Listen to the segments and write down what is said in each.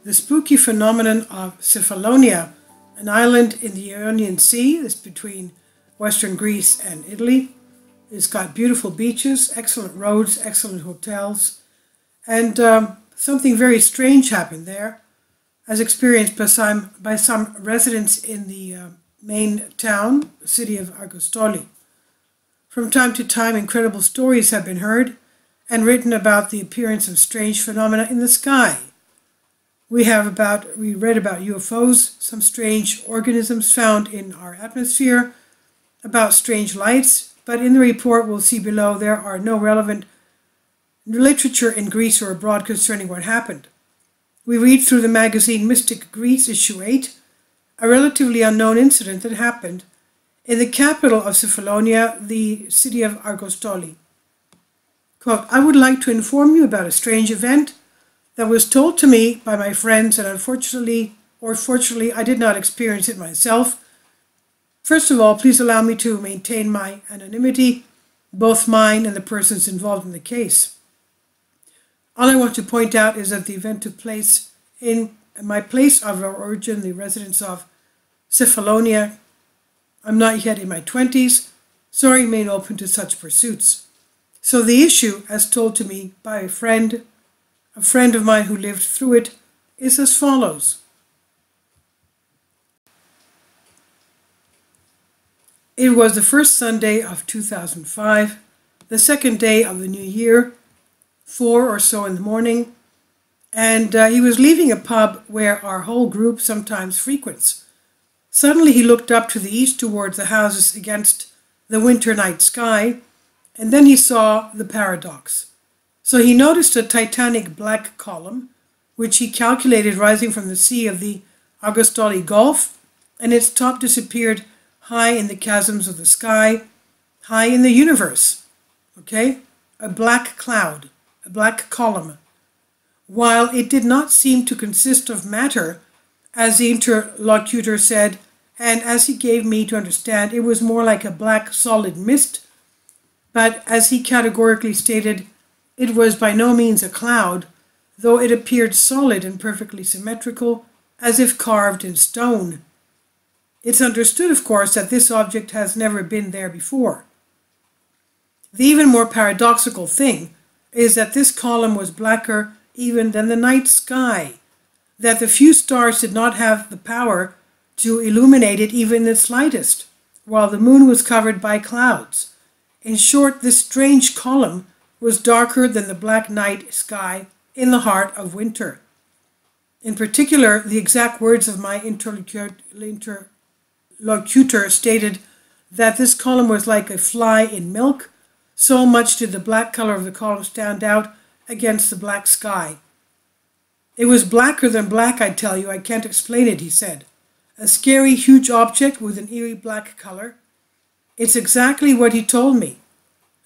The spooky phenomenon of Kefalonia, an island in the Ionian Sea, that's between western Greece and Italy. It's got beautiful beaches, excellent roads, excellent hotels, and something very strange happened there, as experienced by some residents in the main town, the city of Argostoli. From time to time, incredible stories have been heard and written about the appearance of strange phenomena in the sky. We read about UFOs, some strange organisms found in our atmosphere, about strange lights, but in the report we'll see below there are no relevant literature in Greece or abroad concerning what happened. We read through the magazine Mystic Greece, issue 8, a relatively unknown incident that happened in the capital of Kefalonia, the city of Argostoli. Quote, I would like to inform you about a strange event that was told to me by my friends, and unfortunately or fortunately I did not experience it myself. First of all, please allow me to maintain my anonymity, both mine and the persons involved in the case. All I want to point out is that the event took place in my place of origin, the residence of Kefalonia. I'm not yet in my 20s, so I remain open to such pursuits. So the issue, as told to me by a friend of mine who lived through it, is as follows. It was the first Sunday of 2005, the second day of the new year, 4 or so in the morning, and he was leaving a pub where our whole group sometimes frequents. Suddenly he looked up to the east towards the houses against the winter night sky, and then he saw the paradox. So he noticed a titanic black column, which he calculated rising from the sea of the Argostoli Gulf, and its top disappeared high in the chasms of the sky, high in the universe. Okay? A black cloud, a black column. While it did not seem to consist of matter, as the interlocutor said, and as he gave me to understand, it was more like a black solid mist, but as he categorically stated, it was by no means a cloud, though it appeared solid and perfectly symmetrical, as if carved in stone. It's understood, of course, that this object has never been there before. The even more paradoxical thing is that this column was blacker even than the night sky, that the few stars did not have the power to illuminate it even the slightest, while the moon was covered by clouds. In short, this strange column was darker than the black night sky in the heart of winter. In particular, the exact words of my interlocutor stated that this column was like a fly in milk, so much did the black color of the column stand out against the black sky. It was blacker than black, I tell you, I can't explain it, he said. A scary, huge object with an eerie black color. It's exactly what he told me.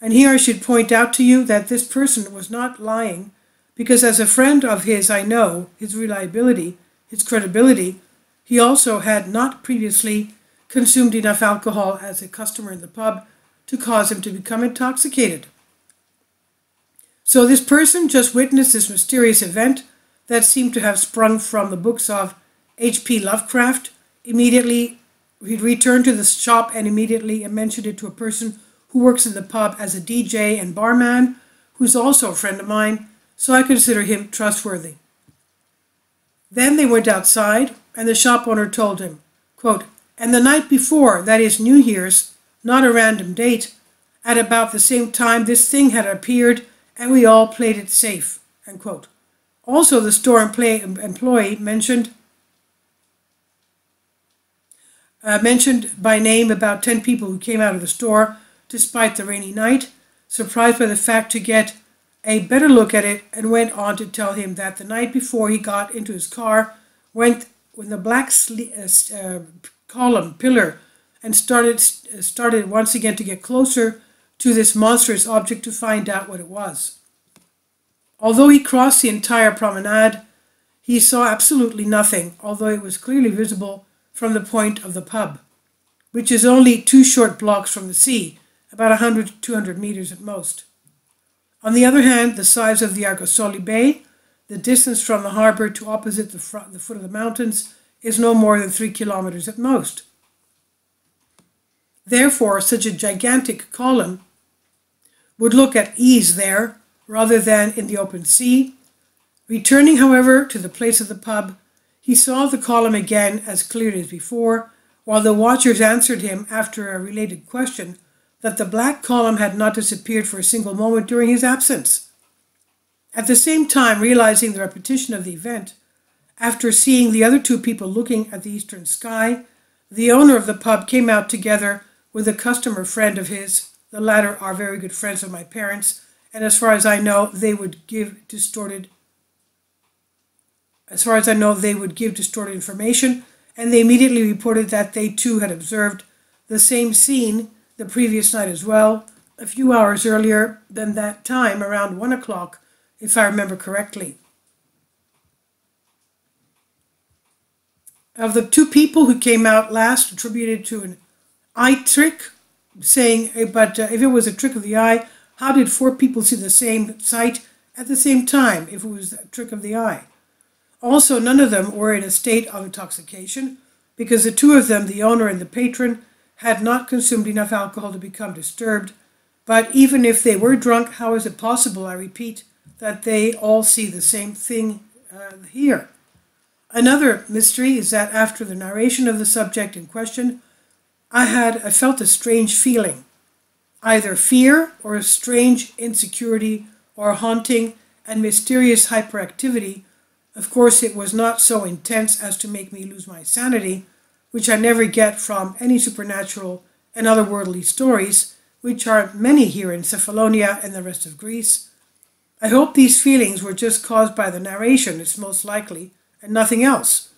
And here I should point out to you that this person was not lying, because as a friend of his I know his reliability, his credibility. He also had not previously consumed enough alcohol as a customer in the pub to cause him to become intoxicated. So this person just witnessed this mysterious event that seemed to have sprung from the books of H.P. Lovecraft. Immediately, he returned to the shop and immediately mentioned it to a person who works in the pub as a DJ and barman, who's also a friend of mine, so I consider him trustworthy. Then they went outside, and the shop owner told him, quote, and the night before, that is New Year's, not a random date, at about the same time this thing had appeared, and we all played it safe, end quote. Also, the store employee mentioned by name about 10 people who came out of the store despite the rainy night, surprised by the fact to get a better look at it, and went on to tell him that the night before he got into his car, went with the black column pillar and started once again to get closer to this monstrous object to find out what it was. Although he crossed the entire promenade, he saw absolutely nothing, although it was clearly visible from the point of the pub, which is only 2 short blocks from the sea, about 100 to 200 meters at most. On the other hand, the size of the Argostoli Bay, The distance from the harbor to opposite the foot of the mountains is no more than 3 kilometers at most. Therefore, such a gigantic column would look at ease there rather than in the open sea. Returning, however, to the place of the pub, he saw the column again as clearly as before, while the watchers answered him after a related question that the black column had not disappeared for a single moment during his absence. At the same time, realizing the repetition of the event, after seeing the other two people looking at the eastern sky, the owner of the pub came out together with a customer friend of his. The latter are very good friends of my parents, and as far as I know, they would give distorted information, and they immediately reported that they too had observed the same scene the previous night as well, a few hours earlier than that time, around 1 o'clock, if I remember correctly. Of the two people who came out last, attributed to an eye trick, saying, but if it was a trick of the eye, how did 4 people see the same sight at the same time if it was a trick of the eye? Also, none of them were in a state of intoxication, because the two of them, the owner and the patron, had not consumed enough alcohol to become disturbed. But even if they were drunk, how is it possible, I repeat, that they all see the same thing here? Another mystery is that after the narration of the subject in question, I felt a strange feeling, either fear or a strange insecurity or haunting and mysterious hyperactivity. Of course, it was not so intense as to make me lose my sanity, which I never get from any supernatural and otherworldly stories, which are many here in Kefalonia and the rest of Greece. I hope these feelings were just caused by the narration, it's most likely, and nothing else.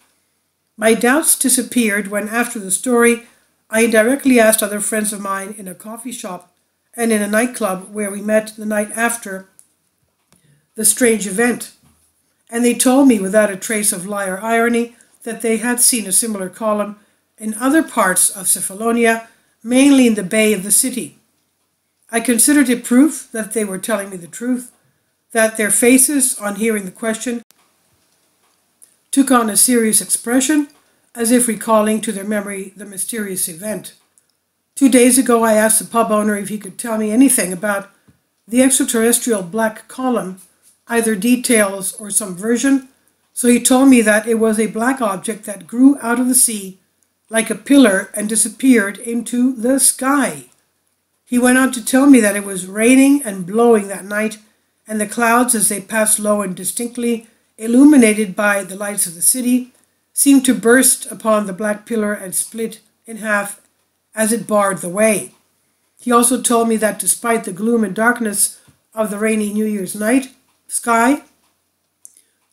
My doubts disappeared when, after the story, I indirectly asked other friends of mine in a coffee shop and in a nightclub where we met the night after the strange event. And they told me, without a trace of lie or irony, that they had seen a similar column in other parts of Kefalonia, mainly in the bay of the city. I considered it proof that they were telling me the truth, that their faces, on hearing the question, took on a serious expression, as if recalling to their memory the mysterious event. 2 days ago, I asked the pub owner if he could tell me anything about the extraterrestrial black column, either details or some version, so he told me that it was a black object that grew out of the sea like a pillar and disappeared into the sky. He went on to tell me that it was raining and blowing that night, and the clouds, as they passed low and distinctly, illuminated by the lights of the city, seemed to burst upon the black pillar and split in half as it barred the way. He also told me that despite the gloom and darkness of the rainy New Year's night sky,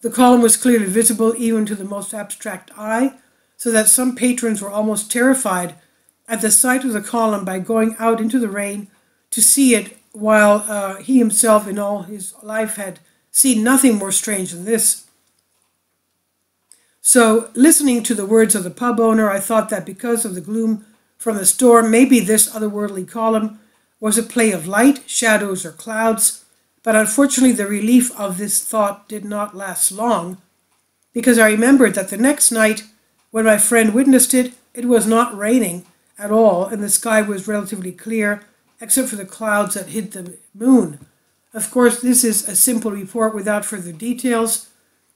the column was clearly visible even to the most abstract eye, so that some patrons were almost terrified at the sight of the column by going out into the rain to see it, while he himself in all his life had seen nothing more strange than this. So, listening to the words of the pub owner, I thought that because of the gloom from the storm, maybe this otherworldly column was a play of light, shadows, or clouds. But unfortunately, the relief of this thought did not last long, because I remembered that the next night, when my friend witnessed it, it was not raining at all, and the sky was relatively clear, except for the clouds that hid the moon. Of course, this is a simple report without further details.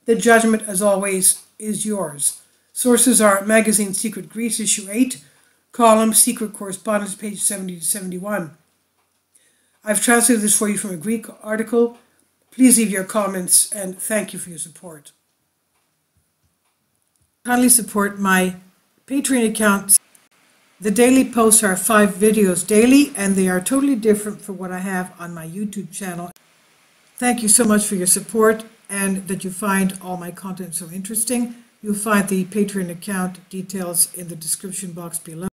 The judgment, as always, is yours. Sources are Magazine Secret Greece, issue 8, column Secret Correspondence, page 70 to 71. I've translated this for you from a Greek article. Please leave your comments, and thank you for your support. Kindly support my Patreon account. The daily posts are 5 videos daily, and they are totally different from what I have on my YouTube channel. Thank you so much for your support, and that you find all my content so interesting. You'll find the Patreon account details in the description box below.